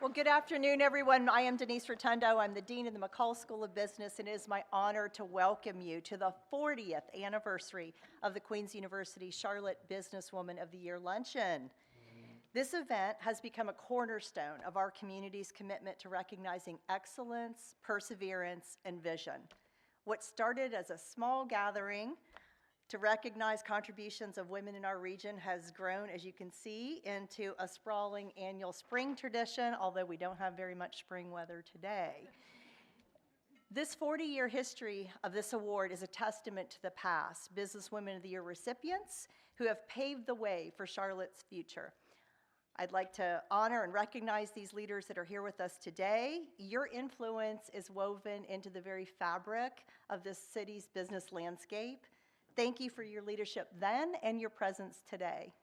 Well, good afternoon, everyone. I am Denise Rotundo. I'm the Dean of the McCall School of Business, and it is my honor to welcome you to the 40th anniversary of the Queen's University Charlotte Businesswoman of the Year Luncheon. This event has become a cornerstone of our community's commitment to recognizing excellence, perseverance, and vision. What started as a small gathering to recognize contributions of women in our region has grown, as you can see, into a sprawling annual spring tradition, although we don't have very much spring weather today. This 40-year history of this award is a testament to the past Businesswomen of the Year recipients who have paved the way for Charlotte's future. I'd like to honor and recognize these leaders that are here with us today. Your influence is woven into the very fabric of this city's business landscape. Thank you for your leadership then and your presence today.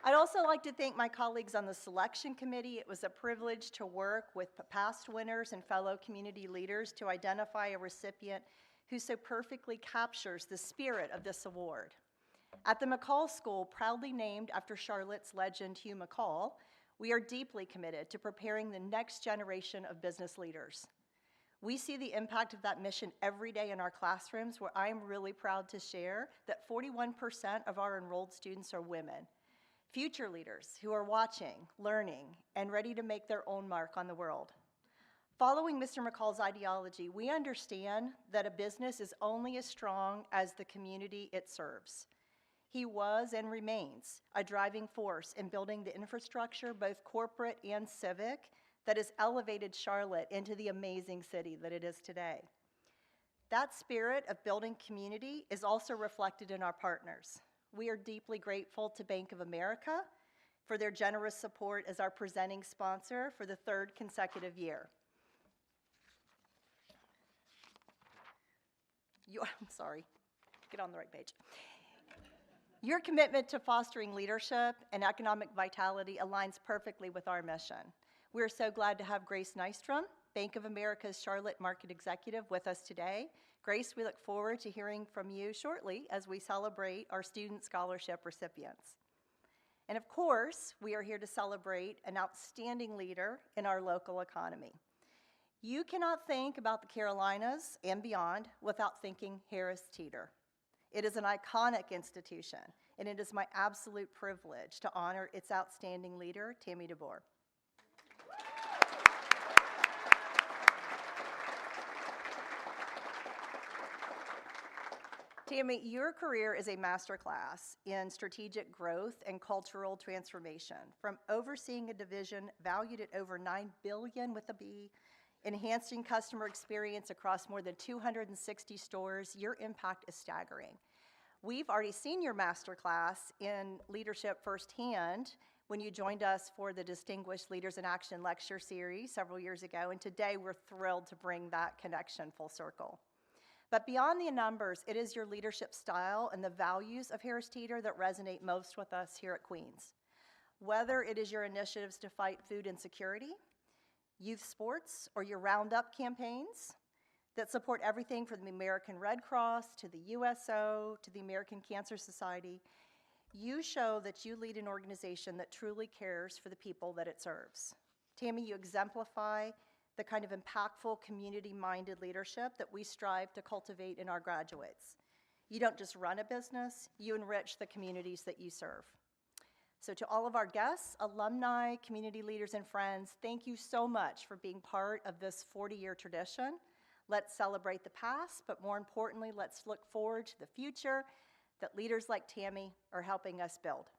I'd also like to thank my colleagues on the selection committee. It was a privilege to work with past winners and fellow community leaders to identify a recipient who so perfectly captures the spirit of this award. At the McCall School, proudly named after Charlotte's legend Hugh McCall, we are deeply committed to preparing the next generation of business leaders. We see the impact of that mission every day in our classrooms, where I'm really proud to share that 41% of our enrolled students are women, future leaders who are watching, learning, and ready to make their own mark on the world. Following Mr. McCall's ideology, we understand that a business is only as strong as the community it serves. He was and remains a driving force in building the infrastructure, both corporate and civic, that has elevated Charlotte into the amazing city that it is today. That spirit of building community is also reflected in our partners. We are deeply grateful to Bank of America for their generous support as our presenting sponsor for the third consecutive year. I'm sorry, get on the right page. Your commitment to fostering leadership and economic vitality aligns perfectly with our mission. We're so glad to have Grace Nystrom, Bank of America's Charlotte Market Executive, with us today. Grace, we look forward to hearing from you shortly as we celebrate our student scholarship recipients. And of course, we are here to celebrate an outstanding leader in our local economy. You cannot think about the Carolinas and beyond without thinking Harris Teeter. It is an iconic institution, and it is my absolute privilege to honor its outstanding leader, Tammy DeBoer. Tammy, your career is a masterclass in strategic growth and cultural transformation. From overseeing a division valued at over $9 billion with a B, enhancing customer experience across more than 260 stores, your impact is staggering. We've already seen your masterclass in leadership firsthand when you joined us for the Distinguished Leaders in Action lecture series several years ago, and today we're thrilled to bring that connection full circle. But beyond the numbers, it is your leadership style and the values of Harris Teeter that resonate most with us here at Queens. Whether it is your initiatives to fight food insecurity, youth sports, or your Roundup campaigns that support everything from the American Red Cross to the USO to the American Cancer Society, you show that you lead an organization that truly cares for the people that it serves. Tammy, you exemplify the kind of impactful, community-minded leadership that we strive to cultivate in our graduates. You don't just run a business, you enrich the communities that you serve. So to all of our guests, alumni, community leaders, and friends, thank you so much for being part of this 40-year tradition. Let's celebrate the past, but more importantly, let's look forward to the future that leaders like Tammy are helping us build.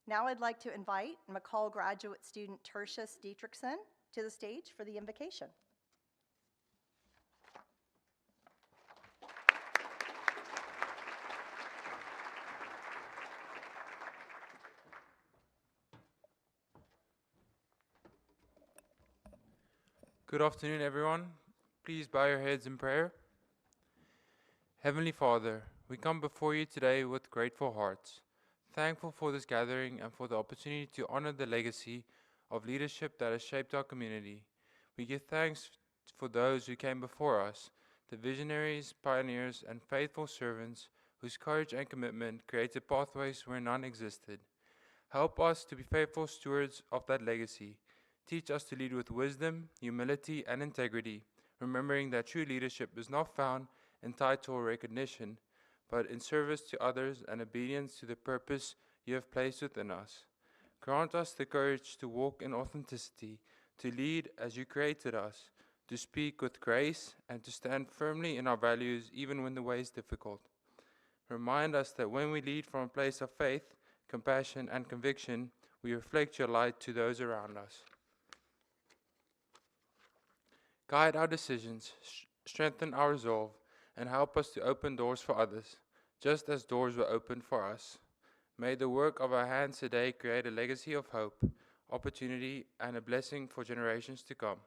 Now I'd like to invite McCall graduate student Tertius Dietrichson to the stage for the invocation. Good afternoon, everyone. Please bow your heads in prayer. Heavenly Father, we come before you today with grateful hearts, thankful for this gathering and for the opportunity to honor the legacy of leadership that has shaped our community. We give thanks for those who came before us, the visionaries, pioneers, and faithful servants whose courage and commitment created pathways where none existed. Help us to be faithful stewards of that legacy. Teach us to lead with wisdom, humility, and integrity, remembering that true leadership is not found in title or recognition, but in service to others and obedience to the purpose you have placed within us. Grant us the courage to walk in authenticity, to lead as you created us, to speak with grace, and to stand firmly in our values even when the way is difficult. Remind us that when we lead from a place of faith, compassion, and conviction, we reflect your light to those around us. Guide our decisions, strengthen our resolve, and help us to open doors for others, just as doors were opened for us. May the work of our hands today create a legacy of hope, opportunity, and a blessing for generations to come.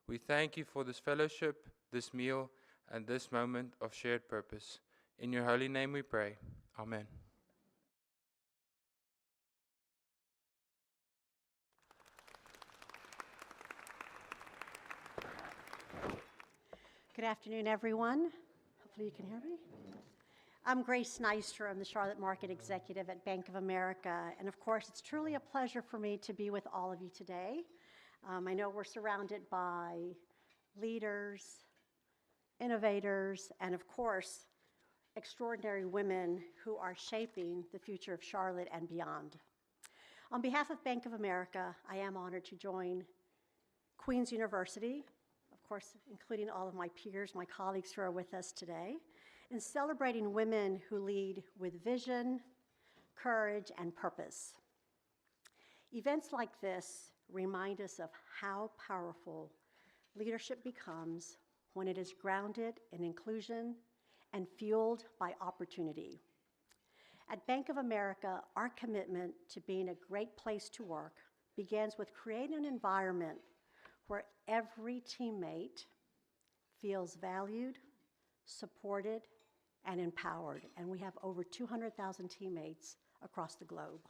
We thank you for this fellowship, this meal, and this moment of shared purpose. In your holy name we pray. Amen. Good afternoon, everyone. Hopefully you can hear me. I'm Grace Nystrom, the Charlotte Market Executive at Bank of America. And of course, it's truly a pleasure for me to be with all of you today. I know we're surrounded by leaders, innovators, and of course, extraordinary women who are shaping the future of Charlotte and beyond. On behalf of Bank of America, I am honored to join Queen's University, of course, including all of my peers, my colleagues who are with us today, in celebrating women who lead with vision, courage, and purpose. Events like this remind us of how powerful leadership becomes when it is grounded in inclusion and fueled by opportunity. At Bank of America, our commitment to being a great place to work begins with creating an environment where every teammate feels valued, supported, and empowered. And we have over 200,000 teammates across the globe.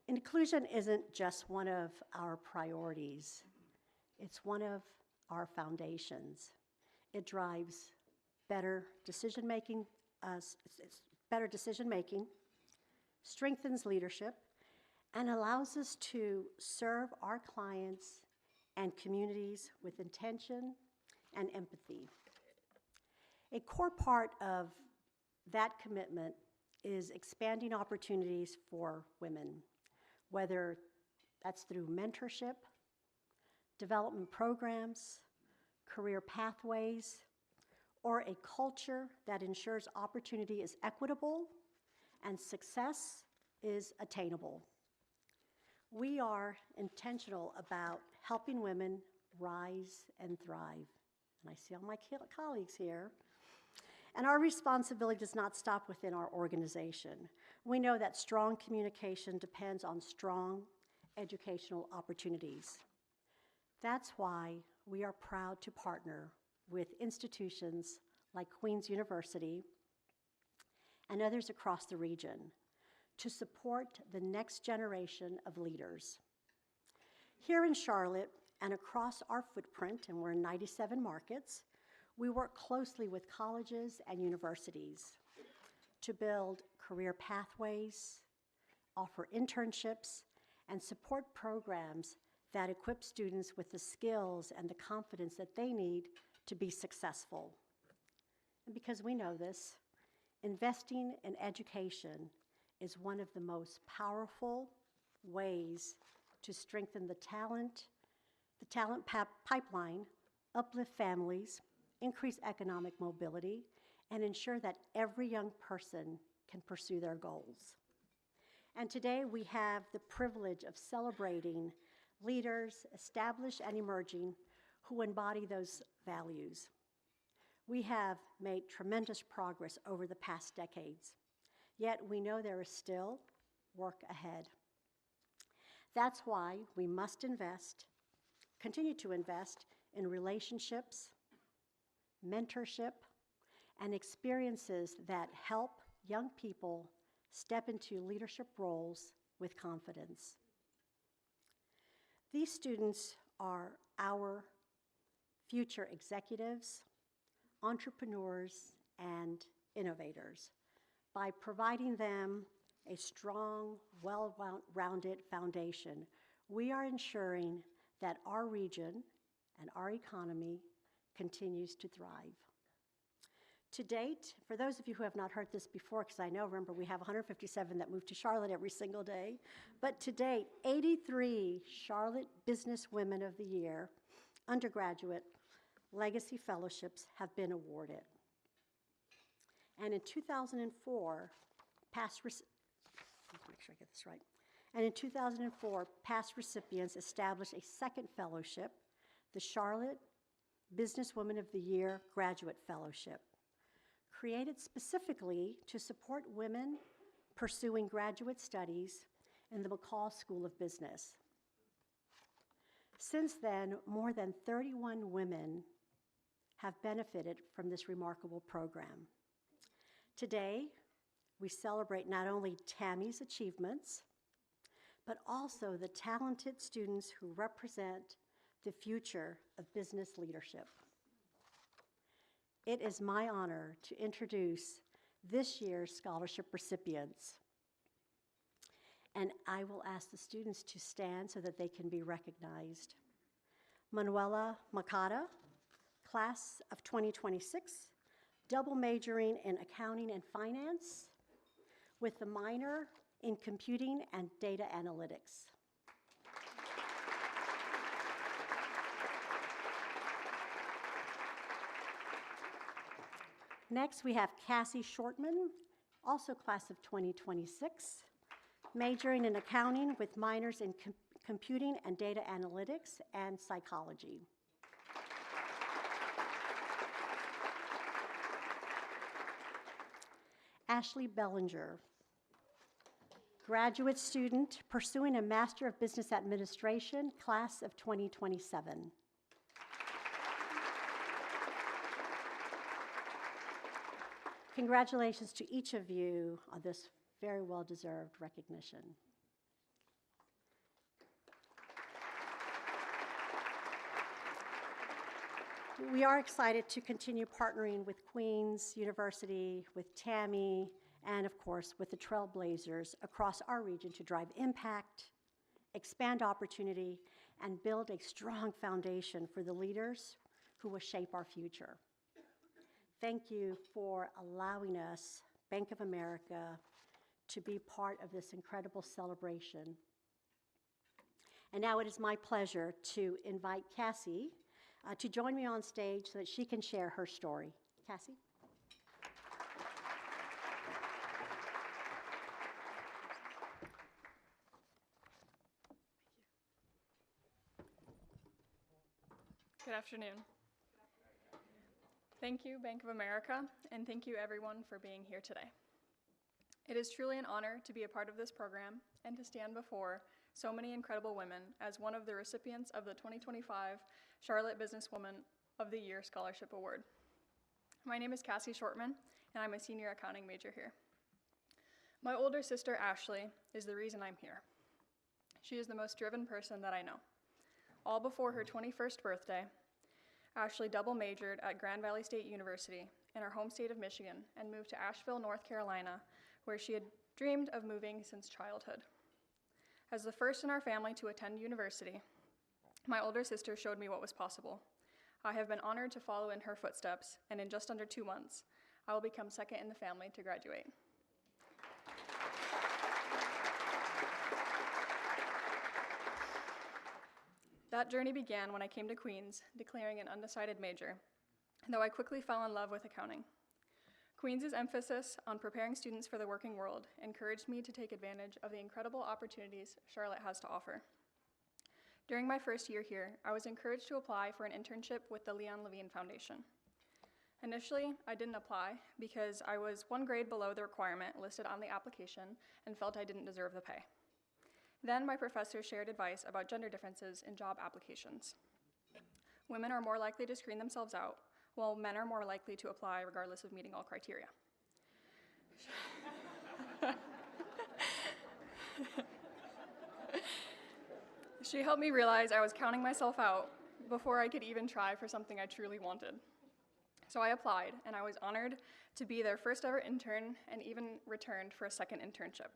Inclusion isn't just one of our priorities. It's one of our foundations. It drives better decision-making, strengthens leadership, and allows us to serve our clients and communities with intention and empathy. A core part of that commitment is expanding opportunities for women, whether that's through mentorship, development programs, career pathways, or a culture that ensures opportunity is equitable and success is attainable. We are intentional about helping women rise and thrive. And I see all my colleagues here. And our responsibility does not stop within our organization. We know that strong communication depends on strong educational opportunities. That's why we are proud to partner with institutions like Queen's University and others across the region to support the next generation of leaders. Here in Charlotte and across our footprint, and we're in 97 markets, we work closely with colleges and universities to build career pathways, offer internships, and support programs that equip students with the skills and the confidence that they need to be successful. And because we know this, investing in education is one of the most powerful ways to strengthen the talent pipeline, uplift families, increase economic mobility, and ensure that every young person can pursue their goals. And today we have the privilege of celebrating leaders, established and emerging, who embody those values. We have made tremendous progress over the past decades, yet we know there is still work ahead. That's why we must continue to invest in relationships, mentorship, and experiences that help young people step into leadership roles with confidence. These students are our future executives, entrepreneurs, and innovators by providing them a strong, well-rounded foundation. We are ensuring that our region and our economy continues to thrive. To date, for those of you who have not heard this before, because I know, remember, we have 157 that move to Charlotte every single day, but to date, 83 Charlotte Business Women of the Year undergraduate legacy fellowships have been awarded. And in 2004, make sure I get this right. And in 2004, past recipients established a second fellowship, the Charlotte Businesswoman of the Year Graduate Fellowship, created specifically to support women pursuing graduate studies in the McCall School of Business. Since then, more than 31 women have benefited from this remarkable program. Today, we celebrate not only Tammy's achievements, but also the talented students who represent the future of business leadership. It is my honor to introduce this year's scholarship recipients. And I will ask the students to stand so that they can be recognized. Manuela Makata, class of 2026, double majoring in accounting and finance with a minor in computing and data analytics. Next, we have Cassie Shortman, also class of 2026, majoring in accounting with minors in computing and data analytics and psychology. Ashley Bellinger, graduate student pursuing a Master of Business Administration, class of 2027. Congratulations to each of you on this very well-deserved recognition. We are excited to continue partnering with Queens University, with Tammy, and of course with the Trailblazers across our region to drive impact, expand opportunity, and build a strong foundation for the leaders who will shape our future. Thank you for allowing us, Bank of America, to be part of this incredible celebration. And now it is my pleasure to invite Cassie to join me on stage so that she can share her story. Cassie? Good afternoon. Thank you, Bank of America, and thank you everyone for being here today. It is truly an honor to be a part of this program and to stand before so many incredible women as one of the recipients of the 2025 Charlotte Businesswoman of the Year Scholarship Award. My name is Cassie Shortman, and I'm a senior accounting major here. My older sister, Ashley, is the reason I'm here. She is the most driven person that I know. All before her 21st birthday, Ashley double majored at Grand Valley State University in her home state of Michigan and moved to Asheville, North Carolina, where she had dreamed of moving since childhood. As the first in our family to attend university, my older sister showed me what was possible. I have been honored to follow in her footsteps, and in just under 2 months, I will become second in the family to graduate. That journey began when I came to Queens, declaring an undecided major, though I quickly fell in love with accounting. Queens' emphasis on preparing students for the working world encouraged me to take advantage of the incredible opportunities Charlotte has to offer. During my first year here, I was encouraged to apply for an internship with the Leon Levine Foundation. Initially, I didn't apply because I was 1 grade below the requirement listed on the application and felt I didn't deserve the pay. Then my professor shared advice about gender differences in job applications. Women are more likely to screen themselves out, while men are more likely to apply regardless of meeting all criteria. She helped me realize I was counting myself out before I could even try for something I truly wanted. So I applied, and I was honored to be their first ever intern and even returned for a second internship.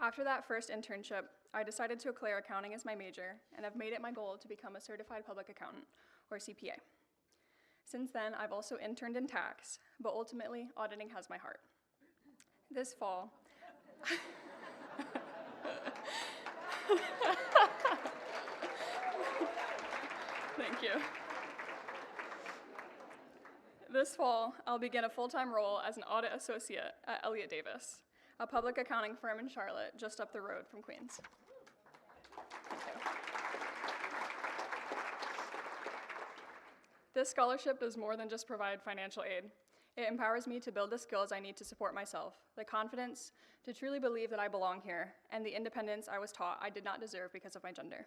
After that first internship, I decided to declare accounting as my major and have made it my goal to become a certified public accountant, or CPA. Since then, I've also interned in tax, but ultimately, auditing has my heart. This fall, thank you. This fall, I'll begin a full-time role as an audit associate at Elliott Davis, a public accounting firm in Charlotte, just up the road from Queens. Thank you. This scholarship does more than just provide financial aid. It empowers me to build the skills I need to support myself, the confidence to truly believe that I belong here, and the independence I was taught I did not deserve because of my gender.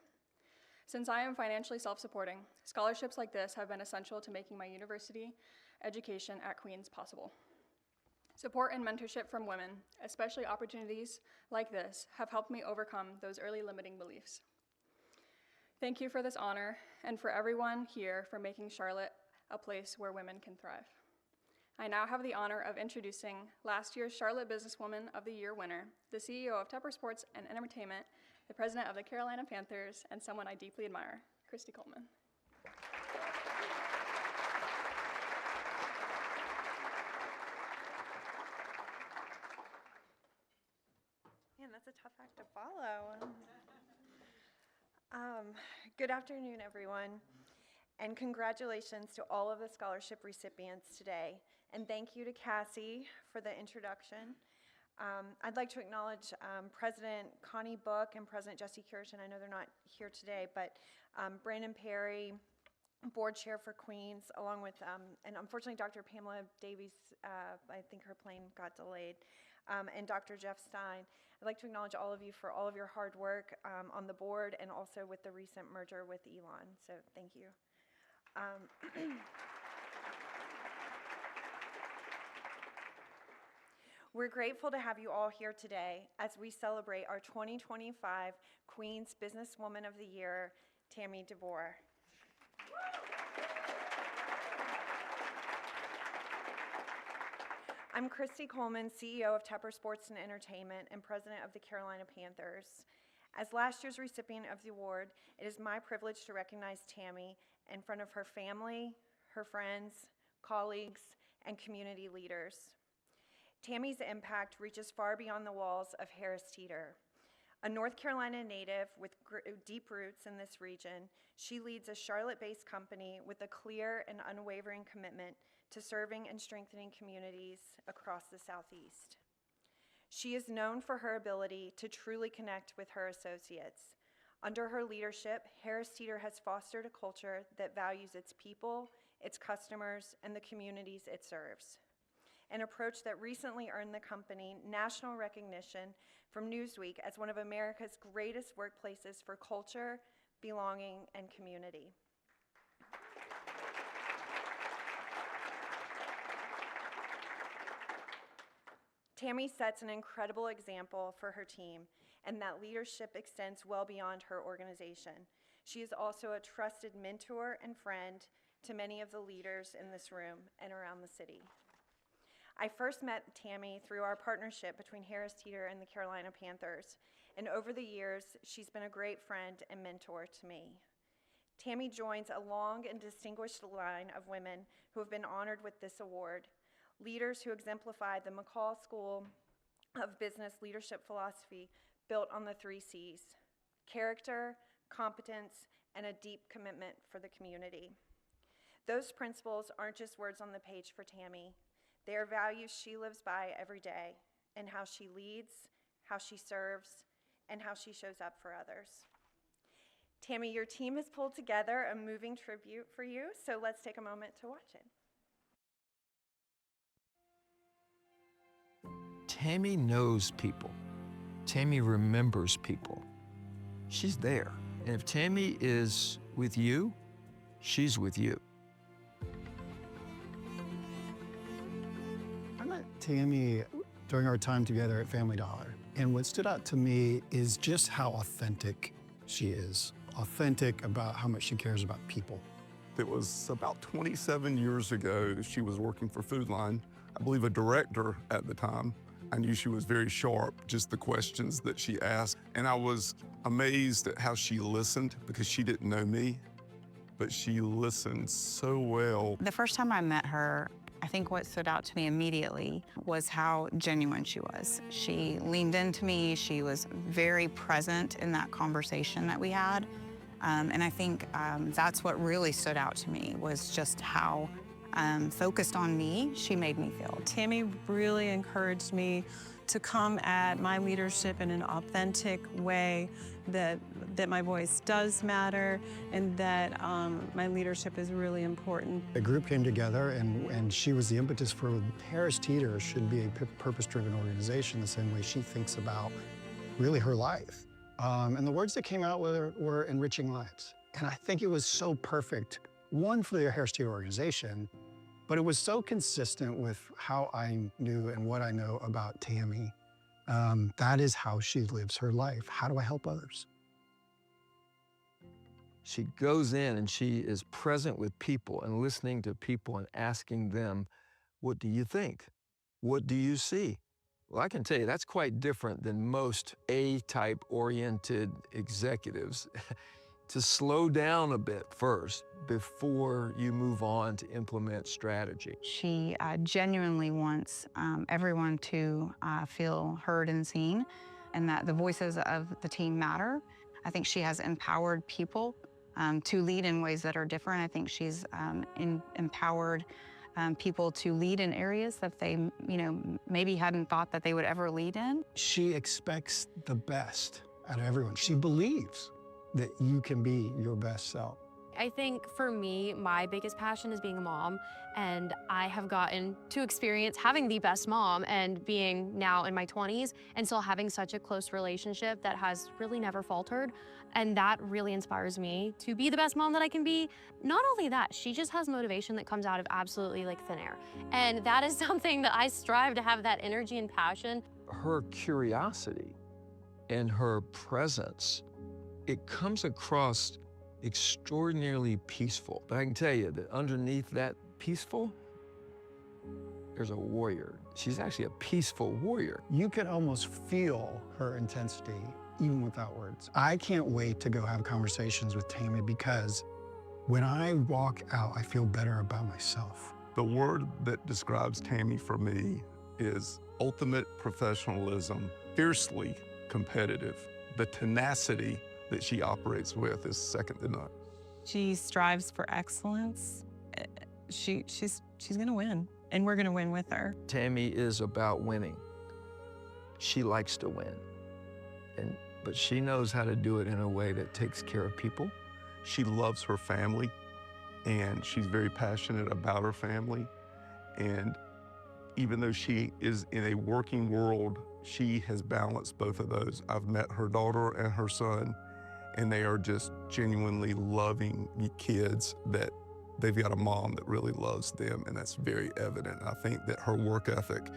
Since I am financially self-supporting, scholarships like this have been essential to making my university education at Queens possible. Support and mentorship from women, especially opportunities like this, have helped me overcome those early limiting beliefs. Thank you for this honor, and for everyone here for making Charlotte a place where women can thrive. I now have the honor of introducing last year's Charlotte Businesswoman of the Year winner, the CEO of Tepper Sports and Entertainment, the president of the Carolina Panthers, and someone I deeply admire, Christy Coleman. Man, that's a tough act to follow. Good afternoon, everyone, and congratulations to all of the scholarship recipients today. And thank you to Cassie for the introduction. I'd like to acknowledge President Connie Book and President Jesse Kirsch, and I know they're not here today, but Brandon Perry, Board Chair for Queens, along with, and unfortunately Dr. Pamela Davies, I think her plane got delayed, and Dr. Jeff Stein. I'd like to acknowledge all of you for all of your hard work on the board and also with the recent merger with Elon, so thank you. We're grateful to have you all here today as we celebrate our 2025 Queens Businesswoman of the Year, Tammy DeVore. I'm Christy Coleman, CEO of Tepper Sports and Entertainment and president of the Carolina Panthers. As last year's recipient of the award, it is my privilege to recognize Tammy in front of her family, her friends, colleagues, and community leaders. Tammy's impact reaches far beyond the walls of Harris Teeter. A North Carolina native with deep roots in this region, she leads a Charlotte-based company with a clear and unwavering commitment to serving and strengthening communities across the Southeast. She is known for her ability to truly connect with her associates. Under her leadership, Harris Teeter has fostered a culture that values its people, its customers, and the communities it serves. An approach that recently earned the company national recognition from Newsweek as one of America's greatest workplaces for culture, belonging, and community. Tammy sets an incredible example for her team, and that leadership extends well beyond her organization. She is also a trusted mentor and friend to many of the leaders in this room and around the city. I first met Tammy through our partnership between Harris Teeter and the Carolina Panthers, and over the years, she's been a great friend and mentor to me. Tammy joins a long and distinguished line of women who have been honored with this award, leaders who exemplify the McCall School of Business leadership philosophy built on the 3 C's: character, competence, and a deep commitment for the community. Those principles aren't just words on the page for Tammy. They are values she lives by every day in how she leads, how she serves, and how she shows up for others. Tammy, your team has pulled together a moving tribute for you, so let's take a moment to watch it. Tammy knows people. Tammy remembers people. She's there. And if Tammy is with you, she's with you. I met Tammy during our time together at Family Dollar. And what stood out to me is just how authentic she is. Authentic about how much she cares about people. It was about 27 years ago. She was working for Food Line, I believe a director at the time. I knew she was very sharp, just the questions that she asked. And I was amazed at how she listened because she didn't know me, but she listened so well. The first time I met her, I think what stood out to me immediately was how genuine she was. She leaned into me. She was very present in that conversation that we had. And I think that's what really stood out to me was just how focused on me she made me feel. Tammy really encouraged me to come at my leadership in an authentic way, that my voice does matter, and that my leadership is really important. The group came together, and she was the impetus for Harris Teeter should be a purpose-driven organization the same way she thinks about really her life. And the words that came out were enriching lives. And I think it was so perfect, one, for the Harris Teeter organization, but it was so consistent with how I knew and what I know about Tammy. That is how she lives her life. How do I help others? She goes in and she is present with people and listening to people and asking them, what do you think? What do you see? Well, I can tell you that's quite different than most A-type oriented executives. To slow down a bit first before you move on to implement strategy. She genuinely wants everyone to feel heard and seen, and that the voices of the team matter. I think she has empowered people to lead in ways that are different. I think she's empowered people to lead in areas that they, maybe hadn't thought that they would ever lead in. She expects the best out of everyone. She believes that you can be your best self. I think for me, my biggest passion is being a mom, and I have gotten to experience having the best mom and being now in my 20s and still having such a close relationship that has really never faltered. And that really inspires me to be the best mom that I can be. Not only that, she just has motivation that comes out of absolutely like thin air. And that is something that I strive to have, that energy and passion. Her curiosity and her presence, it comes across extraordinarily peaceful. But I can tell you that underneath that peaceful, there's a warrior. She's actually a peaceful warrior. You can almost feel her intensity even without words. I can't wait to go have conversations with Tammy because when I walk out, I feel better about myself. The word that describes Tammy for me is ultimate professionalism, fiercely competitive. The tenacity that she operates with is second to none. She strives for excellence. She's gonna win, and we're gonna win with her. Tammy is about winning. She likes to win, but she knows how to do it in a way that takes care of people. She loves her family, and she's very passionate about her family. And even though she is in a working world, she has balanced both of those. I've met her daughter and her son, and they are just genuinely loving kids that they've got a mom that really loves them, and that's very evident. I think that her work ethic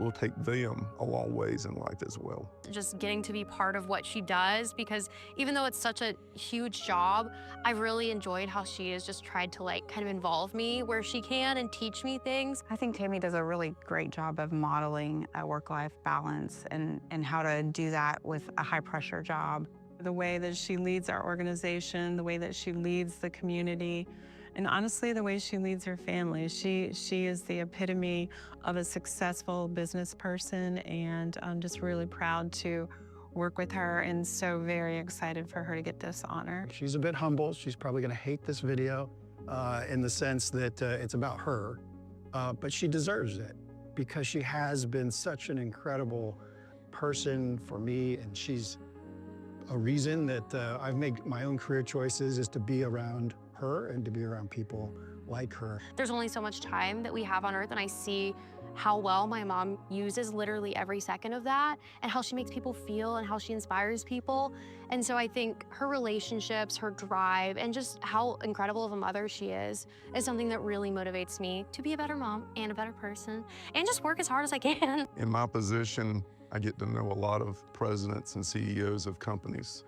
will take them a long ways in life as well. Just getting to be part of what she does, because even though it's such a huge job, I've really enjoyed how she has just tried to kind of involve me where she can and teach me things. I think Tammy does a really great job of modeling a work-life balance and how to do that with a high-pressure job. The way that she leads our organization, the way that she leads the community, and honestly, the way she leads her family. She is the epitome of a successful business person, and I'm just really proud to work with her and so very excited for her to get this honor. She's a bit humble. She's probably gonna hate this video in the sense that it's about her, but she deserves it because she has been such an incredible person for me, and she's a reason that I've made my own career choices is to be around her and to be around people like her. There's only so much time that we have on earth, and I see how well my mom uses literally every second of that, and how she makes people feel and how she inspires people. And so I think her relationships, her drive, and just how incredible of a mother she is something that really motivates me to be a better mom and a better person, and just work as hard as I can. In my position, I get to know a lot of presidents and CEOs of companies.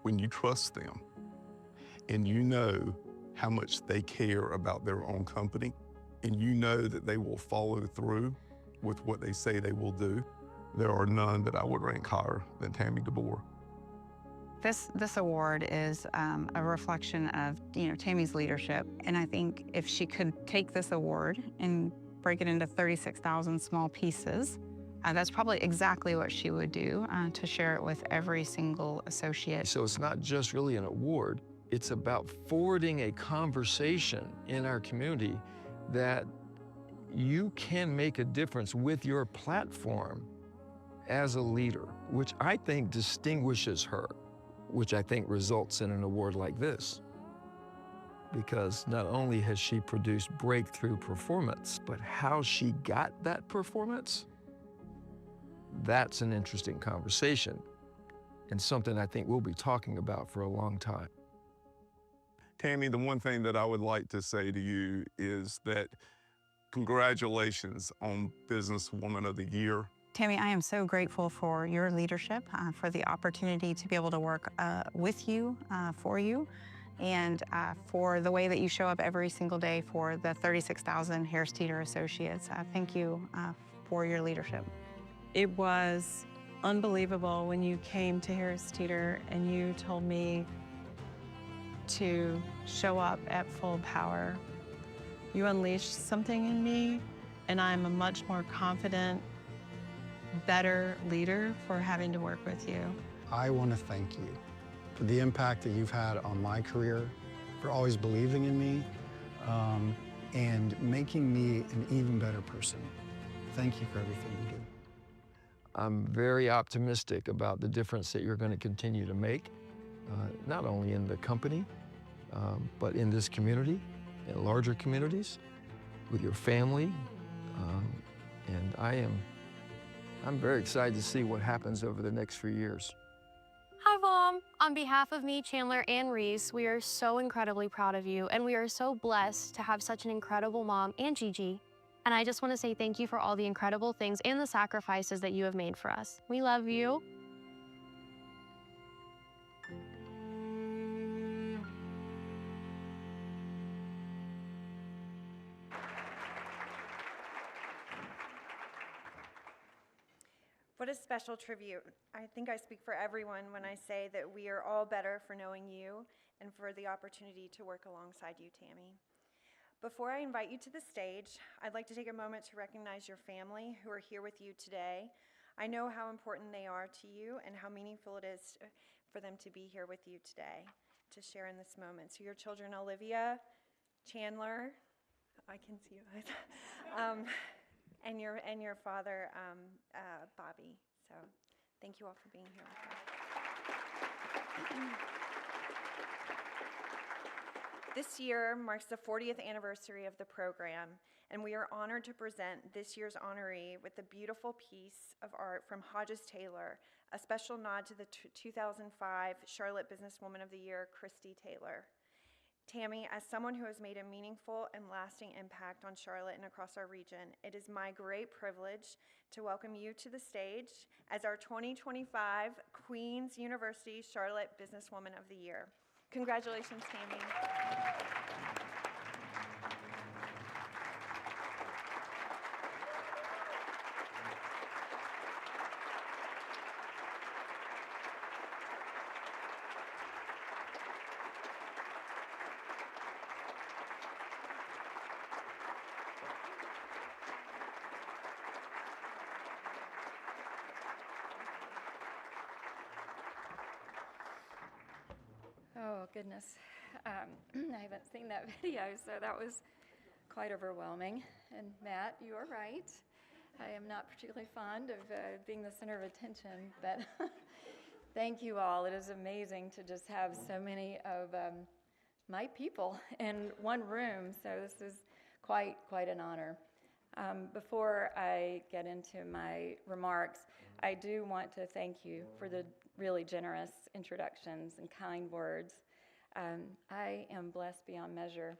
When you trust them and you know how much they care about their own company, and you know that they will follow through with what they say they will do, there are none that I would rank higher than Tammy DeBoer. This award is a reflection of Tammy's leadership, and I think if she could take this award and break it into 36,000 small pieces, that's probably exactly what she would do to share it with every single associate. So it's not just really an award, it's about forwarding a conversation in our community that you can make a difference with your platform as a leader, which I think distinguishes her, which I think results in an award like this. Because not only has she produced breakthrough performance, but how she got that performance, that's an interesting conversation and something I think we'll be talking about for a long time. Tammy, the one thing that I would like to say to you is that congratulations on Businesswoman of the Year. Tammy, I am so grateful for your leadership, for the opportunity to be able to work with you, for you, and for the way that you show up every single day for the 36,000 Harris Teeter associates. Thank you for your leadership. It was unbelievable when you came to Harris Teeter and you told me to show up at full power. You unleashed something in me, and I'm a much more confident, better leader for having to work with you. I want to thank you for the impact that you've had on my career, for always believing in me, and making me an even better person. Thank you for everything you do. I'm very optimistic about the difference that you're going to continue to make, not only in the company, but in this community, in larger communities, with your family. And I'm very excited to see what happens over the next few years. Hi, Mom. On behalf of me, Chandler, and Reese, we are so incredibly proud of you, and we are so blessed to have such an incredible mom and Gigi. And I just want to say thank you for all the incredible things and the sacrifices that you have made for us. We love you. What a special tribute. I think I speak for everyone when I say that we are all better for knowing you and for the opportunity to work alongside you, Tammy. Before I invite you to the stage, I'd like to take a moment to recognize your family who are here with you today. I know how important they are to you and how meaningful it is for them to be here with you today to share in this moment. So your children, Olivia, Chandler, I can see you guys, and your father, Bobby. So thank you all for being here with me. This year marks the 40th anniversary of the program, and we are honored to present this year's honoree with a beautiful piece of art from Hodges Taylor, a special nod to the 2005 Charlotte Businesswoman of the Year, Christy Taylor. Tammy, as someone who has made a meaningful and lasting impact on Charlotte and across our region, it is my great privilege to welcome you to the stage as our 2025 Queen's University Charlotte Businesswoman of the Year. Congratulations, Tammy. Oh, goodness. I haven't seen that video, so that was quite overwhelming. And Matt, you are right. I am not particularly fond of being the center of attention, but thank you all. It is amazing to just have so many of my people in one room, so this is quite an honor. Before I get into my remarks, I do want to thank you for the really generous introductions and kind words. I am blessed beyond measure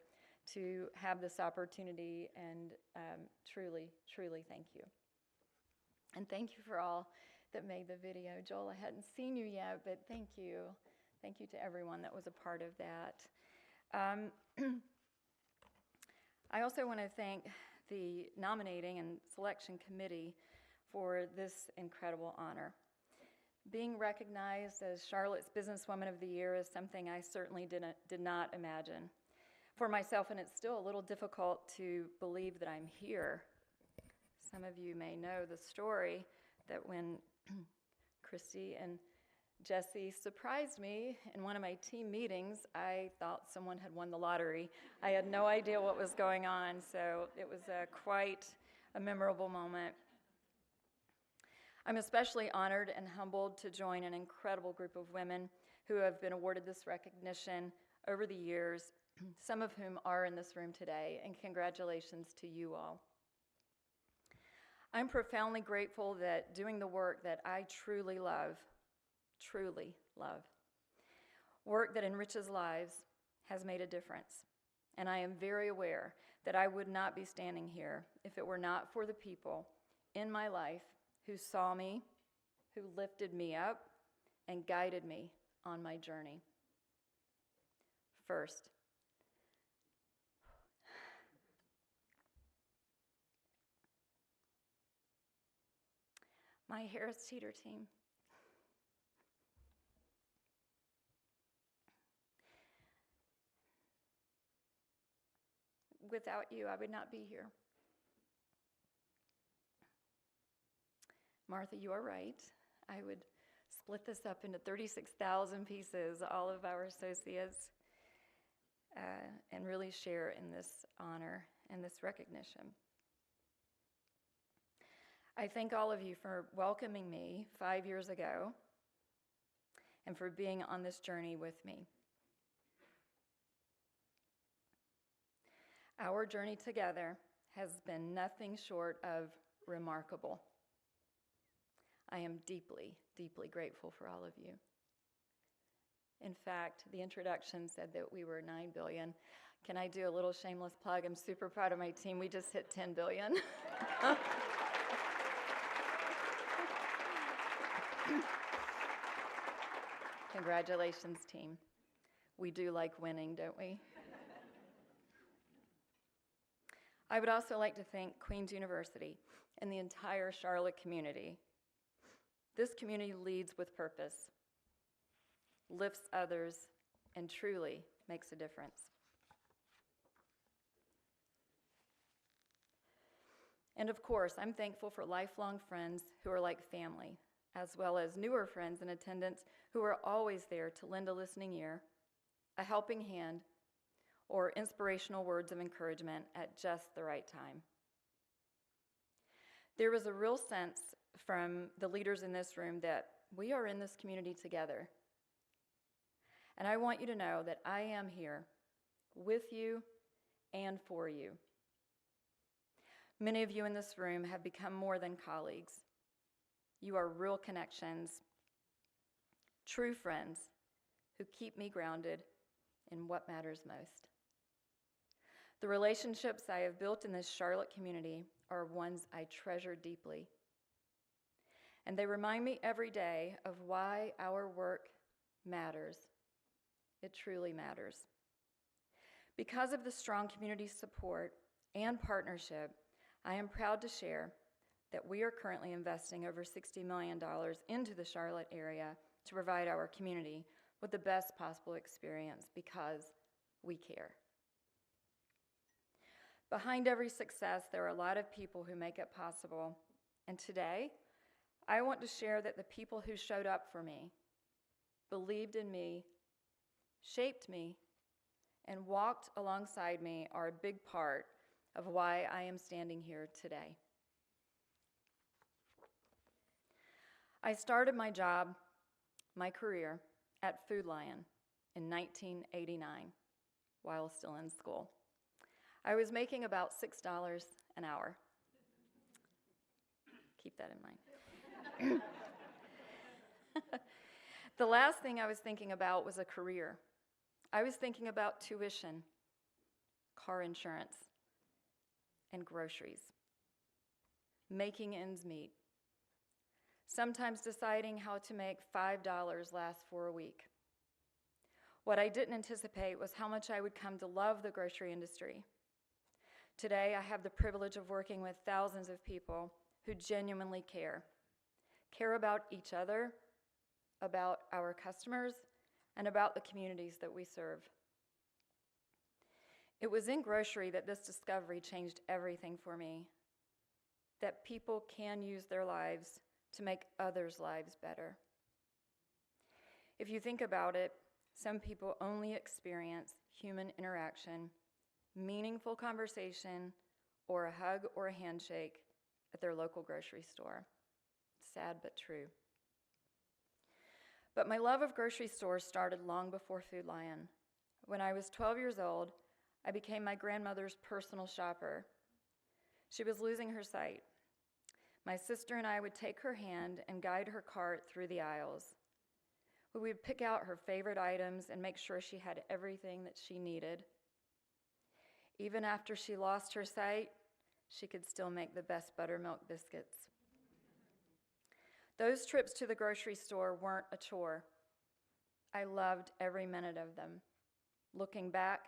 to have this opportunity, and truly thank you. And thank you for all that made the video. Joel, I hadn't seen you yet, but thank you. Thank you to everyone that was a part of that. I also want to thank the nominating and selection committee for this incredible honor. Being recognized as Charlotte's Businesswoman of the Year is something I certainly did not imagine for myself, and it's still a little difficult to believe that I'm here. Some of you may know the story that when Christy and Jesse surprised me in one of my team meetings, I thought someone had won the lottery. I had no idea what was going on, so it was quite a memorable moment. I'm especially honored and humbled to join an incredible group of women who have been awarded this recognition over the years, some of whom are in this room today, and congratulations to you all. I'm profoundly grateful that doing the work that I truly love, work that enriches lives, has made a difference. And I am very aware that I would not be standing here if it were not for the people in my life who saw me, who lifted me up, and guided me on my journey. First, my Harris Teeter team. Without you, I would not be here. Martha, you are right. I would split this up into 36,000 pieces, all of our associates, and really share in this honor and this recognition. I thank all of you for welcoming me 5 years ago and for being on this journey with me. Our journey together has been nothing short of remarkable. I am deeply, deeply grateful for all of you. In fact, the introduction said that we were 9 billion. Can I do a little shameless plug? I'm super proud of my team. We just hit 10 billion. Congratulations, team. We do like winning, don't we? I would also like to thank Queen's University and the entire Charlotte community. This community leads with purpose, lifts others, and truly makes a difference. And of course, I'm thankful for lifelong friends who are like family, as well as newer friends in attendance who are always there to lend a listening ear, a helping hand, or inspirational words of encouragement at just the right time. There was a real sense from the leaders in this room that we are in this community together. And I want you to know that I am here with you and for you. Many of you in this room have become more than colleagues. You are real connections, true friends who keep me grounded in what matters most. The relationships I have built in this Charlotte community are ones I treasure deeply. And they remind me every day of why our work matters. It truly matters. Because of the strong community support and partnership, I am proud to share that we are currently investing over $60 million into the Charlotte area to provide our community with the best possible experience because we care. Behind every success, there are a lot of people who make it possible. And today, I want to share that the people who showed up for me, believed in me, shaped me, and walked alongside me are a big part of why I am standing here today. I started my job, my career, at Food Lion in 1989 while still in school. I was making about $6 an hour. Keep that in mind. The last thing I was thinking about was a career. I was thinking about tuition, car insurance, and groceries, making ends meet, sometimes deciding how to make $5 last for a week. What I didn't anticipate was how much I would come to love the grocery industry. Today, I have the privilege of working with thousands of people who genuinely care about each other, about our customers, and about the communities that we serve. It was in grocery that this discovery changed everything for me, that people can use their lives to make others' lives better. If you think about it, some people only experience human interaction, meaningful conversation, or a hug or a handshake at their local grocery store. Sad but true. But my love of grocery stores started long before Food Lion. When I was 12 years old, I became my grandmother's personal shopper. She was losing her sight. My sister and I would take her hand and guide her cart through the aisles. We would pick out her favorite items and make sure she had everything that she needed. Even after she lost her sight, she could still make the best buttermilk biscuits. Those trips to the grocery store weren't a chore. I loved every minute of them. Looking back,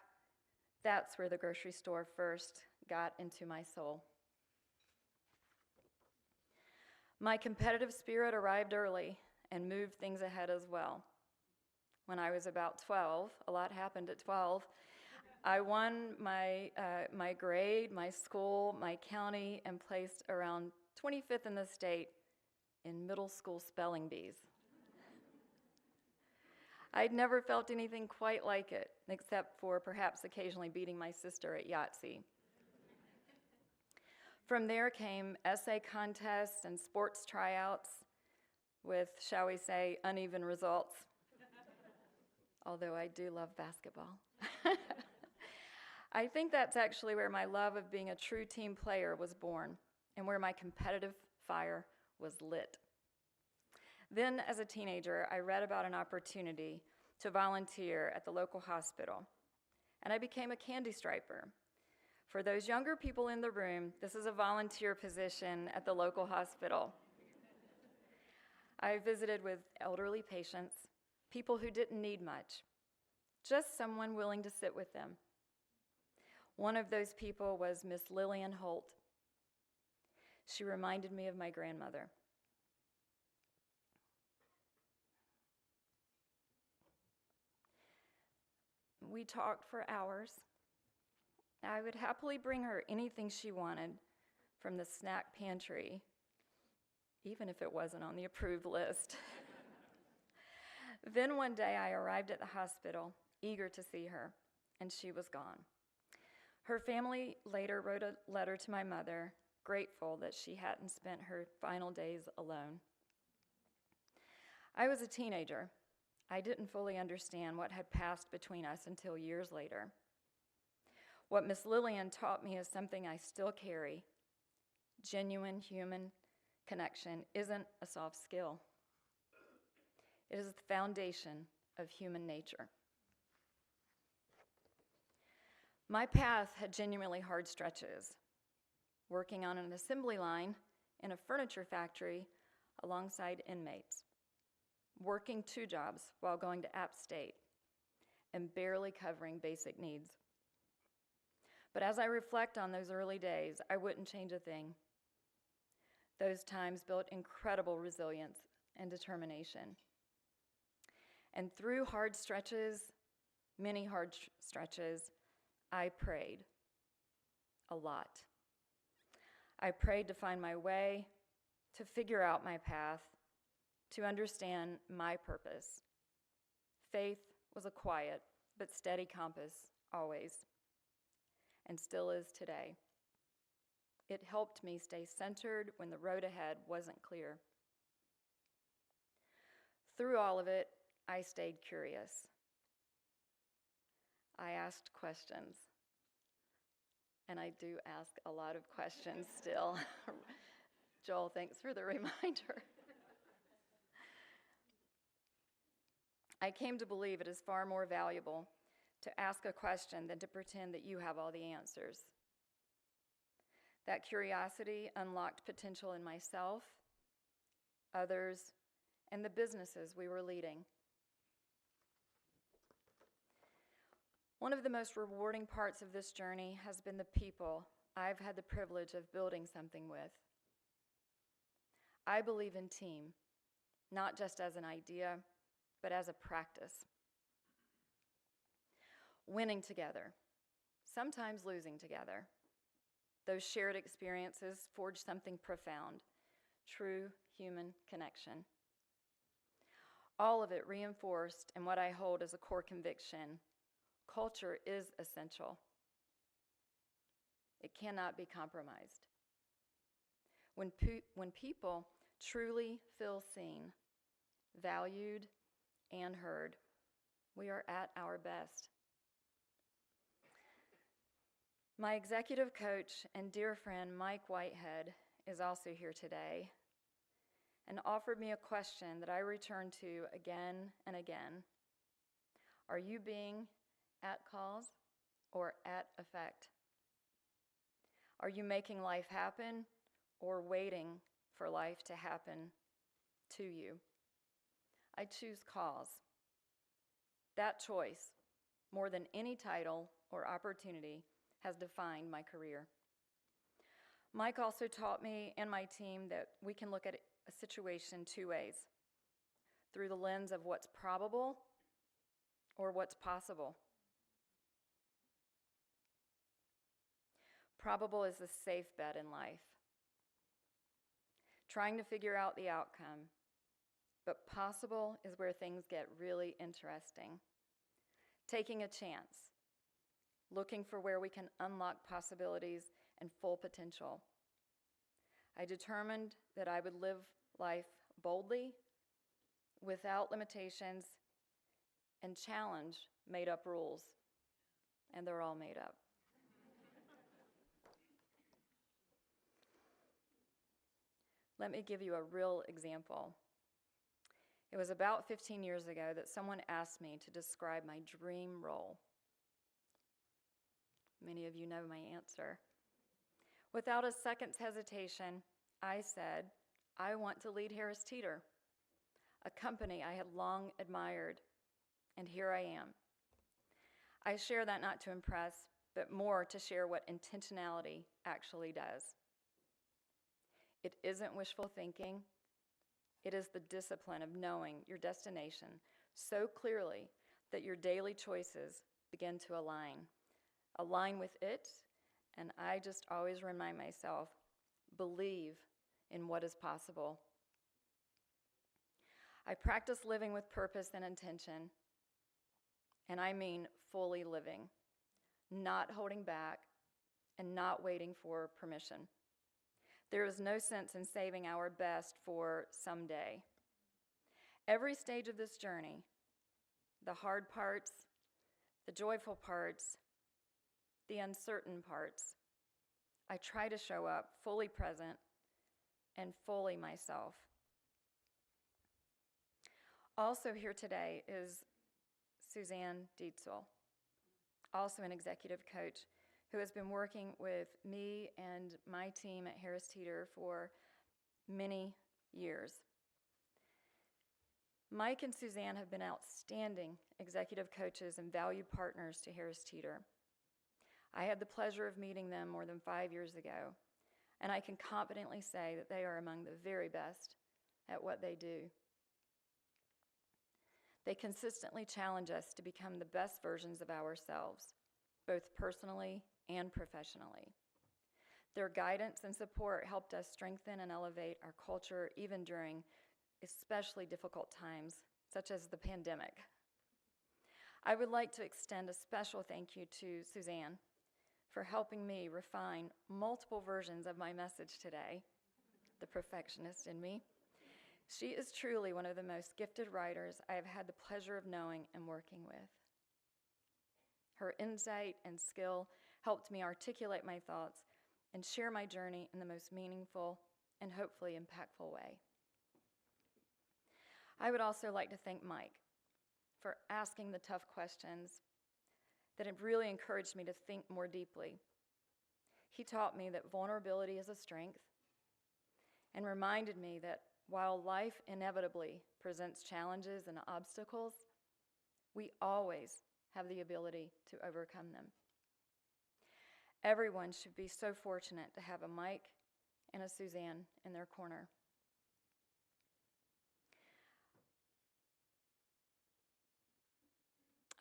that's where the grocery store first got into my soul. My competitive spirit arrived early and moved things ahead as well. When I was about 12, a lot happened at 12, I won my grade, my school, my county, and placed around 25th in the state in middle school spelling bees. I'd never felt anything quite like it, except for perhaps occasionally beating my sister at Yahtzee. From there came essay contests and sports tryouts with, shall we say, uneven results, although I do love basketball. I think that's actually where my love of being a true team player was born and where my competitive fire was lit. Then, as a teenager, I read about an opportunity to volunteer at the local hospital, and I became a candy striper. For those younger people in the room, this is a volunteer position at the local hospital. I visited with elderly patients, people who didn't need much, just someone willing to sit with them. One of those people was Miss Lillian Holt. She reminded me of my grandmother. We talked for hours. I would happily bring her anything she wanted from the snack pantry, even if it wasn't on the approved list. Then one day I arrived at the hospital, eager to see her, and she was gone. Her family later wrote a letter to my mother, grateful that she hadn't spent her final days alone. I was a teenager. I didn't fully understand what had passed between us until years later. What Miss Lillian taught me is something I still carry. Genuine human connection isn't a soft skill. It is the foundation of human nature. My path had genuinely hard stretches, working on an assembly line in a furniture factory alongside inmates, working 2 jobs while going to App State, and barely covering basic needs. But as I reflect on those early days, I wouldn't change a thing. Those times built incredible resilience and determination. And through hard stretches, many hard stretches, I prayed a lot. I prayed to find my way, to figure out my path, to understand my purpose. Faith was a quiet but steady compass, always, and still is today. It helped me stay centered when the road ahead wasn't clear. Through all of it, I stayed curious. I asked questions, and I do ask a lot of questions still. Joel, thanks for the reminder. I came to believe it is far more valuable to ask a question than to pretend that you have all the answers. That curiosity unlocked potential in myself, others, and the businesses we were leading. One of the most rewarding parts of this journey has been the people I've had the privilege of building something with. I believe in team, not just as an idea, but as a practice. Winning together, sometimes losing together. Those shared experiences forge something profound, true human connection. All of it reinforced in what I hold as a core conviction: culture is essential. It cannot be compromised. When people truly feel seen, valued, and heard, we are at our best. My executive coach and dear friend Mike Whitehead is also here today and offered me a question that I return to again and again. Are you being at cause or at effect? Are you making life happen or waiting for life to happen to you? I choose cause. That choice, more than any title or opportunity, has defined my career. Mike also taught me and my team that we can look at a situation two ways: through the lens of what's probable or what's possible. Probable is the safe bet in life, trying to figure out the outcome, but possible is where things get really interesting. Taking a chance, looking for where we can unlock possibilities and full potential. I determined that I would live life boldly, without limitations, and challenge made-up rules. And they're all made up. Let me give you a real example. It was about 15 years ago that someone asked me to describe my dream role. Many of you know my answer. Without a second's hesitation, I said, I want to lead Harris Teeter, a company I had long admired, and here I am. I share that not to impress, but more to share what intentionality actually does. It isn't wishful thinking. It is the discipline of knowing your destination so clearly that your daily choices begin to align with it, and I just always remind myself, believe in what is possible. I practice living with purpose and intention, and I mean fully living, not holding back, and not waiting for permission. There is no sense in saving our best for someday. Every stage of this journey, the hard parts, the joyful parts, the uncertain parts, I try to show up fully present and fully myself. Also here today is Suzanne Dietzel, also an executive coach who has been working with me and my team at Harris Teeter for many years. Mike and Suzanne have been outstanding executive coaches and valued partners to Harris Teeter. I had the pleasure of meeting them more than 5 years ago, and I can confidently say that they are among the very best at what they do. They consistently challenge us to become the best versions of ourselves, both personally and professionally. Their guidance and support helped us strengthen and elevate our culture even during especially difficult times, such as the pandemic. I would like to extend a special thank you to Suzanne for helping me refine multiple versions of my message today, the perfectionist in me. She is truly one of the most gifted writers I have had the pleasure of knowing and working with. Her insight and skill helped me articulate my thoughts and share my journey in the most meaningful and hopefully impactful way. I would also like to thank Mike for asking the tough questions that have really encouraged me to think more deeply. He taught me that vulnerability is a strength and reminded me that while life inevitably presents challenges and obstacles, we always have the ability to overcome them. Everyone should be so fortunate to have a Mike and a Suzanne in their corner.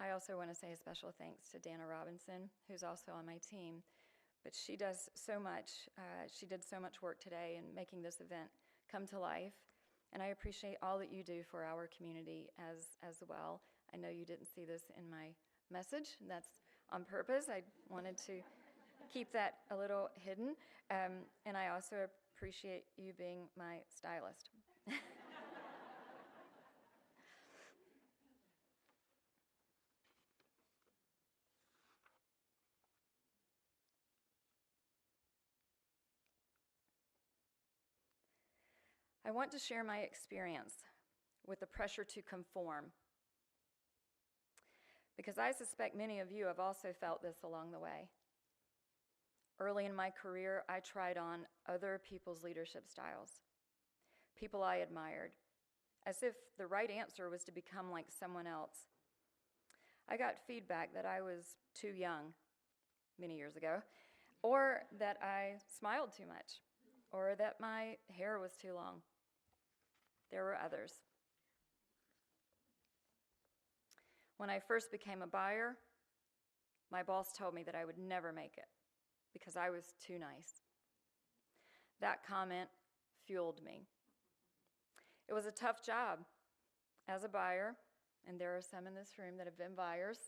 I also want to say a special thanks to Dana Robinson, who's also on my team, but she does so much. She did so much work today in making this event come to life, and I appreciate all that you do for our community as well. I know you didn't see this in my message, and that's on purpose. I wanted to keep that a little hidden, and I also appreciate you being my stylist. I want to share my experience with the pressure to conform, because I suspect many of you have also felt this along the way. Early in my career, I tried on other people's leadership styles, people I admired, as if the right answer was to become like someone else. I got feedback that I was too young many years ago, or that I smiled too much, or that my hair was too long. There were others. When I first became a buyer, my boss told me that I would never make it because I was too nice. That comment fueled me. It was a tough job as a buyer, and there are some in this room that have been buyers.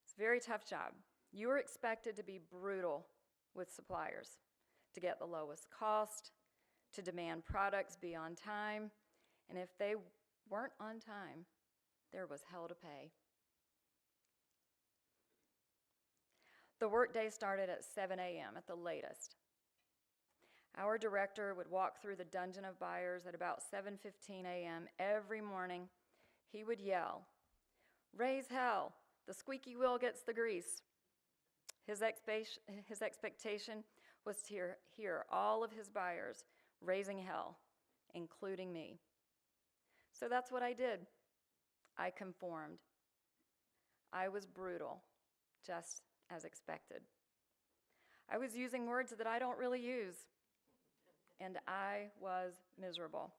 It's a very tough job. You are expected to be brutal with suppliers, to get the lowest cost, to demand products be on time, and if they weren't on time, there was hell to pay. The workday started at 7 a.m. at the latest. Our director would walk through the dungeon of buyers at about 7:15 a.m. every morning. He would yell, "Raise hell, the squeaky wheel gets the grease." His expectation was to hear all of his buyers raising hell, including me. So that's what I did. I conformed. I was brutal, just as expected. I was using words that I don't really use, and I was miserable.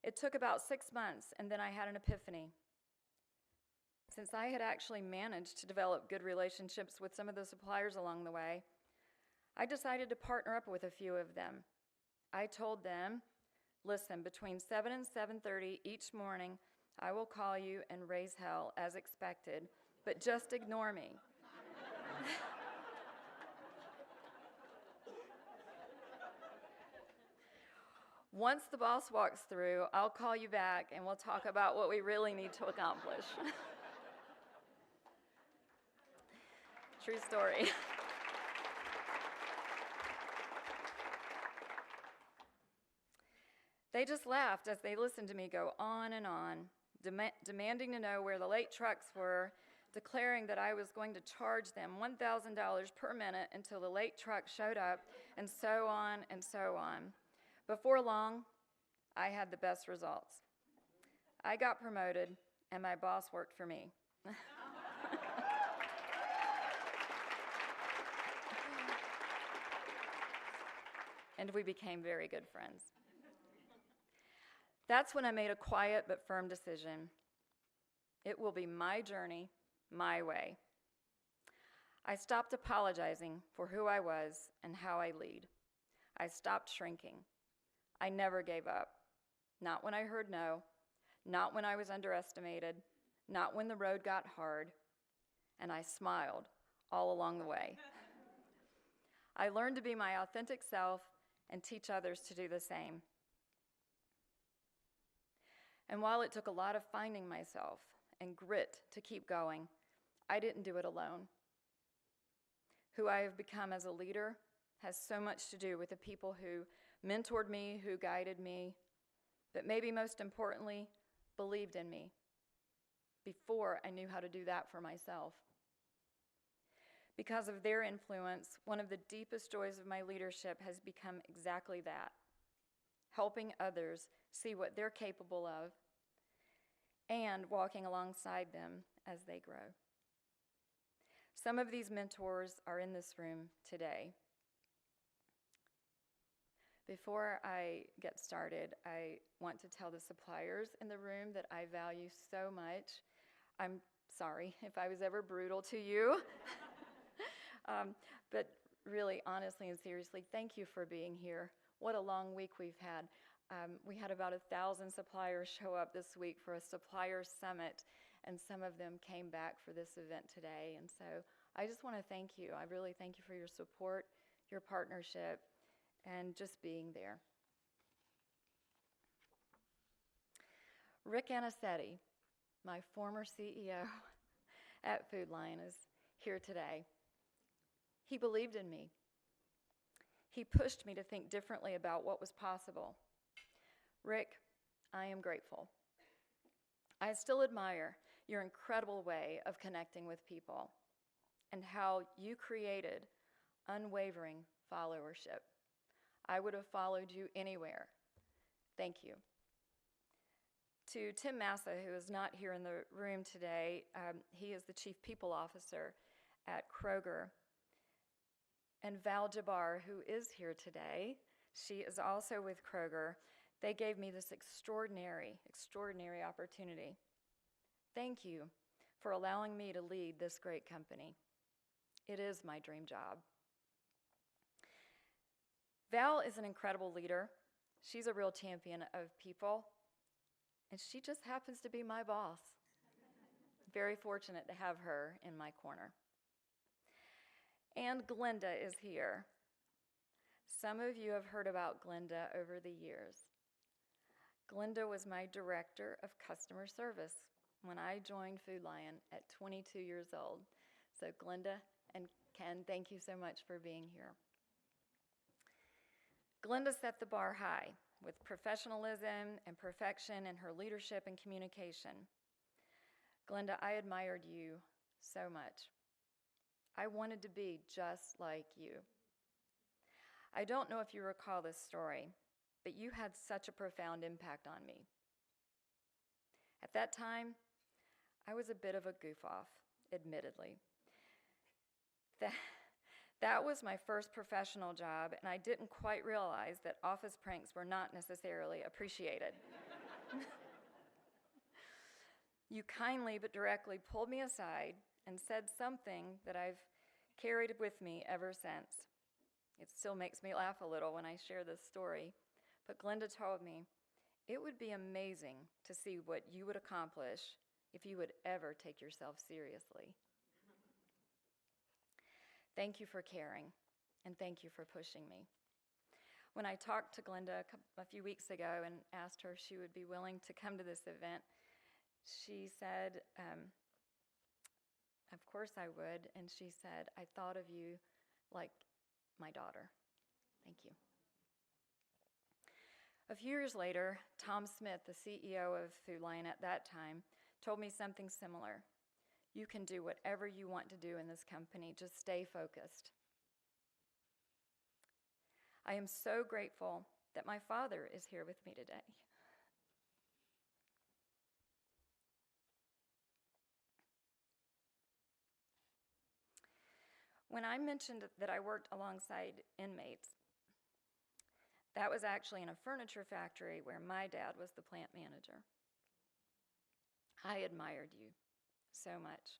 It took about 6 months, and then I had an epiphany. Since I had actually managed to develop good relationships with some of the suppliers along the way, I decided to partner up with a few of them. I told them, "Listen, between 7 and 7:30 each morning, I will call you and raise hell as expected, but just ignore me." Once the boss walks through, I'll call you back and we'll talk about what we really need to accomplish. True story. They just laughed as they listened to me go on and on, demanding to know where the late trucks were, declaring that I was going to charge them $1,000 per minute until the late truck showed up, and so on and so on. Before long, I had the best results. I got promoted, and my boss worked for me. And we became very good friends. That's when I made a quiet but firm decision. It will be my journey, my way. I stopped apologizing for who I was and how I lead. I stopped shrinking. I never gave up. Not when I heard no, not when I was underestimated, not when the road got hard, and I smiled all along the way. I learned to be my authentic self and teach others to do the same. And while it took a lot of finding myself and grit to keep going, I didn't do it alone. Who I have become as a leader has so much to do with the people who mentored me, who guided me, but maybe most importantly, believed in me before I knew how to do that for myself. Because of their influence, one of the deepest joys of my leadership has become exactly that, helping others see what they're capable of and walking alongside them as they grow. Some of these mentors are in this room today. Before I get started, I want to tell the suppliers in the room that I value so much. I'm sorry if I was ever brutal to you. But really, honestly and seriously, thank you for being here. What a long week we've had. We had about 1,000 suppliers show up this week for a supplier summit, and some of them came back for this event today. And so I just want to thank you. I really thank you for your support, your partnership, and just being there. Rick Anicetti, my former CEO at Food Lion, is here today. He believed in me. He pushed me to think differently about what was possible. Rick, I am grateful. I still admire your incredible way of connecting with people and how you created unwavering followership. I would have followed you anywhere. Thank you. To Tim Massa, who is not here in the room today, he is the Chief People Officer at Kroger. And Val Jabbar, who is here today, she is also with Kroger. They gave me this extraordinary opportunity. Thank you for allowing me to lead this great company. It is my dream job. Val is an incredible leader. She's a real champion of people, and she just happens to be my boss. Very fortunate to have her in my corner. And Glenda is here. Some of you have heard about Glenda over the years. Glenda was my director of customer service when I joined Food Lion at 22 years old. So Glenda and Ken, thank you so much for being here. Glenda set the bar high with professionalism and perfection in her leadership and communication. Glenda, I admired you so much. I wanted to be just like you. I don't know if you recall this story, but you had such a profound impact on me. At that time, I was a bit of a goof-off, admittedly. That was my first professional job, and I didn't quite realize that office pranks were not necessarily appreciated. You kindly but directly pulled me aside and said something that I've carried with me ever since. It still makes me laugh a little when I share this story, but Glenda told me, it would be amazing to see what you would accomplish if you would ever take yourself seriously. Thank you for caring, and thank you for pushing me. When I talked to Glenda a few weeks ago and asked her if she would be willing to come to this event, she said, of course I would, and she said, I thought of you like my daughter. Thank you. A few years later, Tom Smith, the CEO of Food Lion at that time, told me something similar. You can do whatever you want to do in this company, just stay focused. I am so grateful that my father is here with me today. When I mentioned that I worked alongside inmates, that was actually in a furniture factory where my dad was the plant manager. I admired you so much.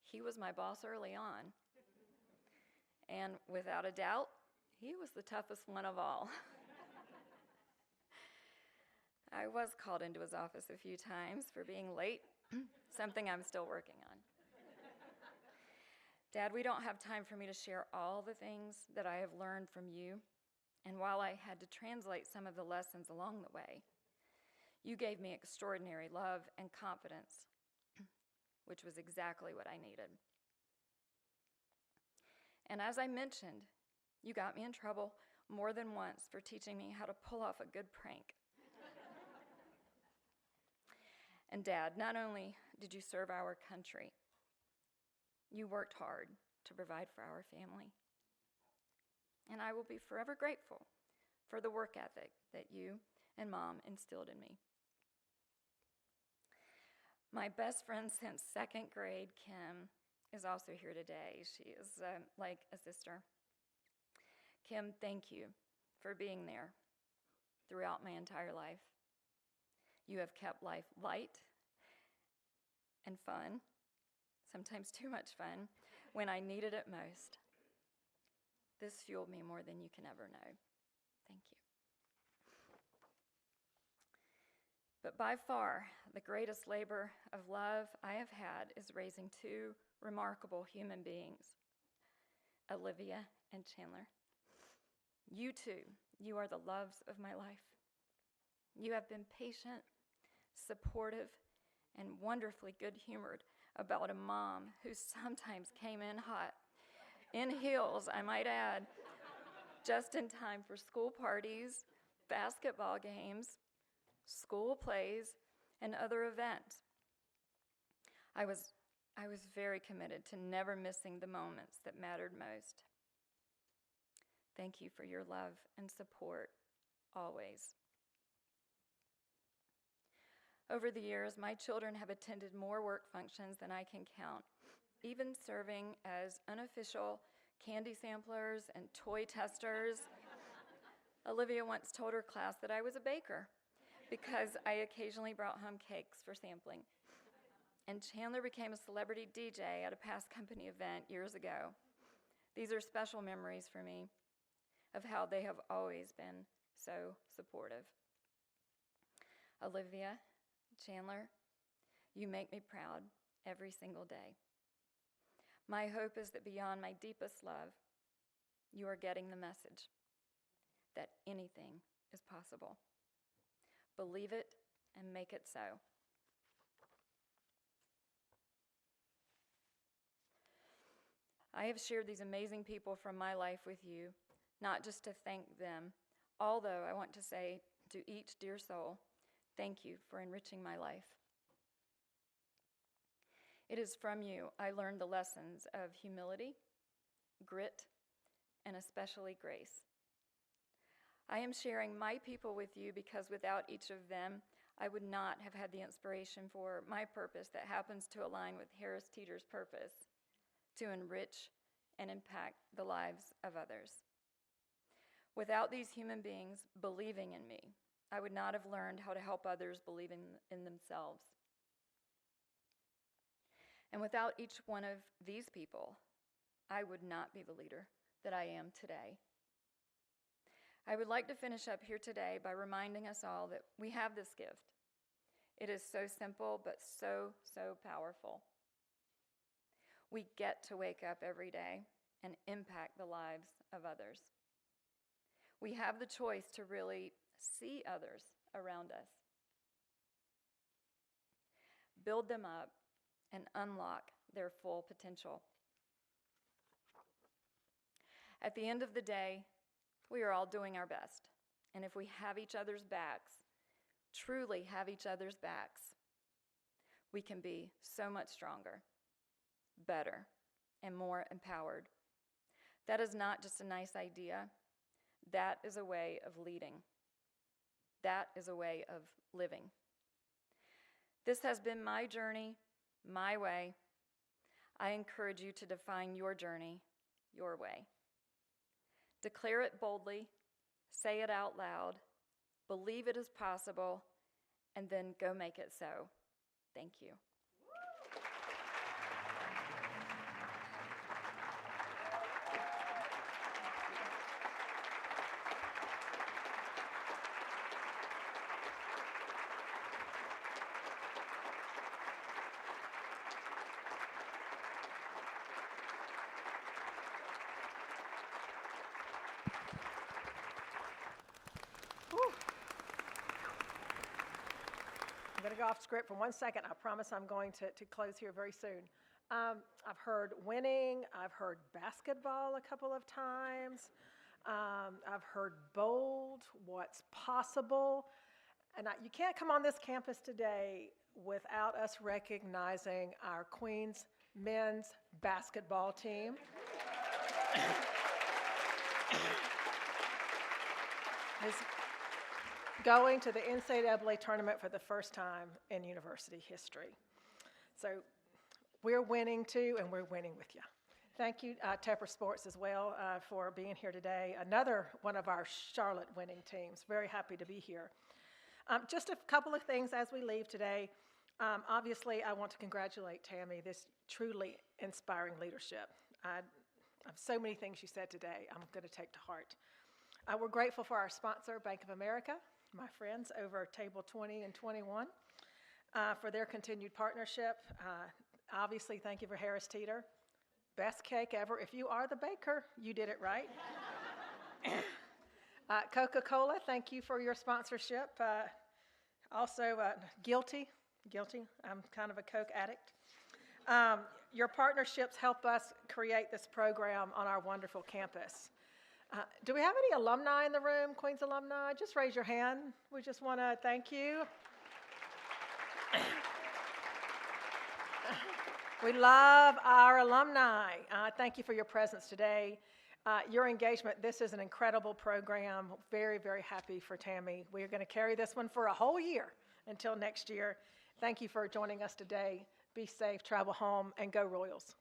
He was my boss early on, and without a doubt, he was the toughest one of all. I was called into his office a few times for being late, something I'm still working on. Dad, we don't have time for me to share all the things that I have learned from you, and while I had to translate some of the lessons along the way, you gave me extraordinary love and confidence, which was exactly what I needed. And as I mentioned, you got me in trouble more than once for teaching me how to pull off a good prank. And Dad, not only did you serve our country, you worked hard to provide for our family. And I will be forever grateful for the work ethic that you and Mom instilled in me. My best friend since second grade, Kim, is also here today. She is like a sister. Kim, thank you for being there throughout my entire life. You have kept life light and fun, sometimes too much fun, when I needed it most. This fueled me more than you can ever know. Thank you. But by far, the greatest labor of love I have had is raising two remarkable human beings, Olivia and Chandler. You two, you are the loves of my life. You have been patient, supportive, and wonderfully good-humored about a mom who sometimes came in hot, in heels, I might add, just in time for school parties, basketball games, school plays, and other events. I was very committed to never missing the moments that mattered most. Thank you for your love and support, always. Over the years, my children have attended more work functions than I can count, even serving as unofficial candy samplers and toy testers. Olivia once told her class that I was a baker because I occasionally brought home cakes for sampling. And Chandler became a celebrity DJ at a past company event years ago. These are special memories for me of how they have always been so supportive. Olivia, Chandler, you make me proud every single day. My hope is that beyond my deepest love, you are getting the message that anything is possible. Believe it and make it so. I have shared these amazing people from my life with you, not just to thank them, although I want to say to each dear soul, thank you for enriching my life. It is from you I learned the lessons of humility, grit, and especially grace. I am sharing my people with you because without each of them, I would not have had the inspiration for my purpose that happens to align with Harris Teeter's purpose, to enrich and impact the lives of others. Without these human beings believing in me, I would not have learned how to help others believe in themselves. And without each one of these people, I would not be the leader that I am today. I would like to finish up here today by reminding us all that we have this gift. It is so simple, but so, so powerful. We get to wake up every day and impact the lives of others. We have the choice to really see others around us, build them up, and unlock their full potential. At the end of the day, we are all doing our best. And if we have each other's backs, truly have each other's backs, we can be so much stronger, better, and more empowered. That is not just a nice idea. That is a way of leading. That is a way of living. This has been my journey, my way. I encourage you to define your journey, your way. Declare it boldly, say it out loud, believe it is possible, and then go make it so. Thank you. I'm going to go off script for 1 second. I promise I'm going to close here very soon. I've heard winning. I've heard basketball a couple of times. I've heard bold, what's possible. And you can't come on this campus today without us recognizing our Queens men's basketball team. Is going to the NCAA tournament for the first time in university history. So we're winning too, and we're winning with you. Thank you, Tepper Sports, as well, for being here today. Another one of our Charlotte winning teams. Very happy to be here. Just a couple of things as we leave today. Obviously, I want to congratulate Tammy, this truly inspiring leadership. So many things you said today, I'm going to take to heart. We're grateful for our sponsor, Bank of America, my friends over table 20 and 21, for their continued partnership. Obviously, thank you for Harris Teeter. Best cake ever. If you are the baker, you did it right. Coca-Cola, thank you for your sponsorship. Also, Guilty, I'm kind of a Coke addict. Your partnerships help us create this program on our wonderful campus. Do we have any alumni in the room, Queens alumni? Just raise your hand. We just want to thank you. We love our alumni. Thank you for your presence today. Your engagement, this is an incredible program. Very, very happy for Tammy. We're going to carry this one for a whole year until next year. Thank you for joining us today. Be safe, travel home, and go Royals.